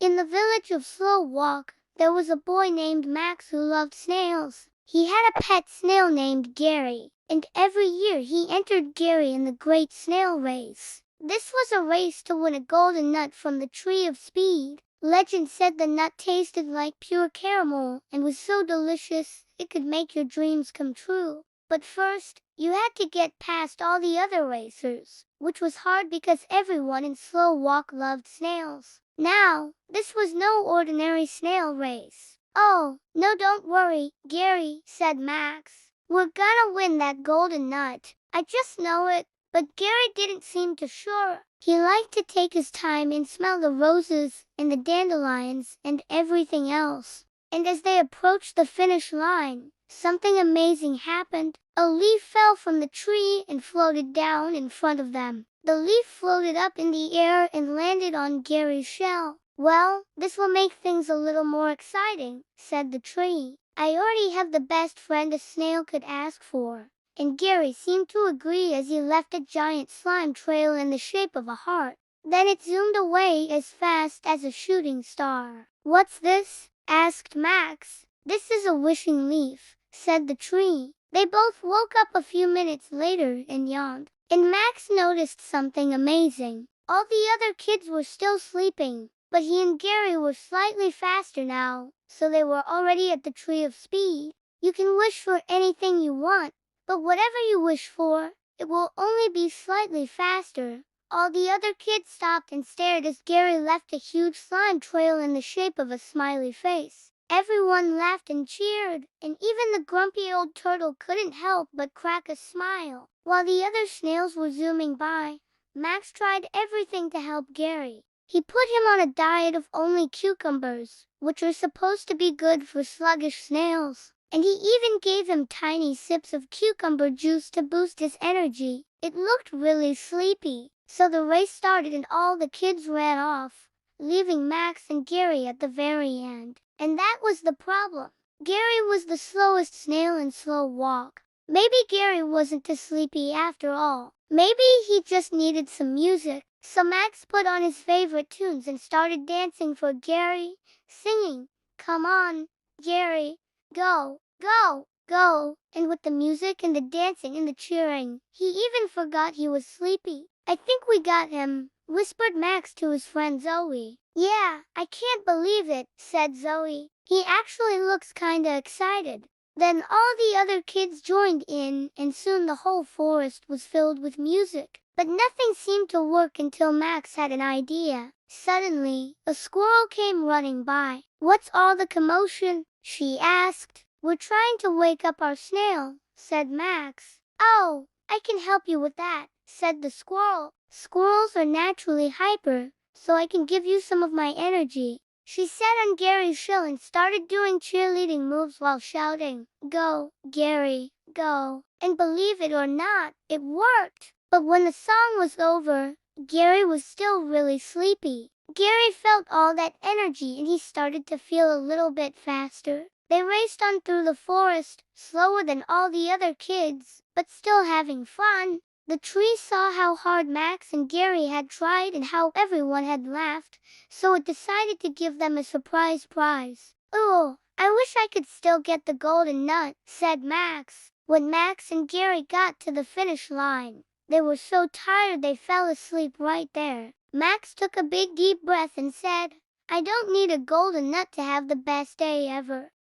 In the village of Slow Walk, there was a boy named Max who loved snails. He had a pet snail named Gary, and every year he entered Gary in the Great Snail Race. This was a race to win a golden nut from the Tree of Speed. Legend said the nut tasted like pure caramel and was so delicious it could make your dreams come true. But first, you had to get past all the other racers, which was hard because everyone in Slow Walk loved snails. Now, this was no ordinary snail race. "Oh, no, don't worry, Gary," said Max. "We're gonna win that golden nut. I just know it." But Gary didn't seem too sure. He liked to take his time and smell the roses and the dandelions and everything else. And as they approached the finish line, something amazing happened. A leaf fell from the tree and floated down in front of them. The leaf floated up in the air and landed on Gary's shell. "Well, this will make things a little more exciting," said the tree. "I already have the best friend a snail could ask for." And Gary seemed to agree as he left a giant slime trail in the shape of a heart. Then it zoomed away as fast as a shooting star. "What's this?" asked Max. "This is a wishing leaf," said the tree. They both woke up a few minutes later and yawned. And Max noticed something amazing. All the other kids were still sleeping, but he and Gary were slightly faster now, so they were already at the Tree of Speed. You can wish for anything you want, but whatever you wish for, it will only be slightly faster. All the other kids stopped and stared as Gary left a huge slime trail in the shape of a smiley face. Everyone laughed and cheered, and even the grumpy old turtle couldn't help but crack a smile. While the other snails were zooming by, Max tried everything to help Gary. He put him on a diet of only cucumbers, which are supposed to be good for sluggish snails. And he even gave him tiny sips of cucumber juice to boost his energy. It looked really sleepy, so the race started and all the kids ran off, leaving Max and Gary at the very end. And that was the problem. Gary was the slowest snail in Slow Walk. Maybe Gary wasn't too sleepy after all. Maybe he just needed some music. So Max put on his favorite tunes and started dancing for Gary, singing, "Come on, Gary, go, go, go." And with the music and the dancing and the cheering, he even forgot he was sleepy. "I think we got him," whispered Max to his friend Zoe. "Yeah, I can't believe it," said Zoe. "He actually looks kinda excited." Then all the other kids joined in, and soon the whole forest was filled with music. But nothing seemed to work until Max had an idea. Suddenly, a squirrel came running by. "What's all the commotion?" she asked. "We're trying to wake up our snail," said Max. "Oh, I can help you with that," said the squirrel. "Squirrels are naturally hyper, so I can give you some of my energy." She sat on Gary's shell and started doing cheerleading moves while shouting, "Go, Gary, go." And believe it or not, it worked. But when the song was over, Gary was still really sleepy. Gary felt all that energy and he started to feel a little bit faster. They raced on through the forest, slower than all the other kids, but still having fun. The tree saw how hard Max and Gary had tried and how everyone had laughed, so it decided to give them a surprise prize. "Ooh, I wish I could still get the golden nut," said Max. When Max and Gary got to the finish line, they were so tired they fell asleep right there. Max took a big deep breath and said, "I don't need a golden nut to have the best day ever."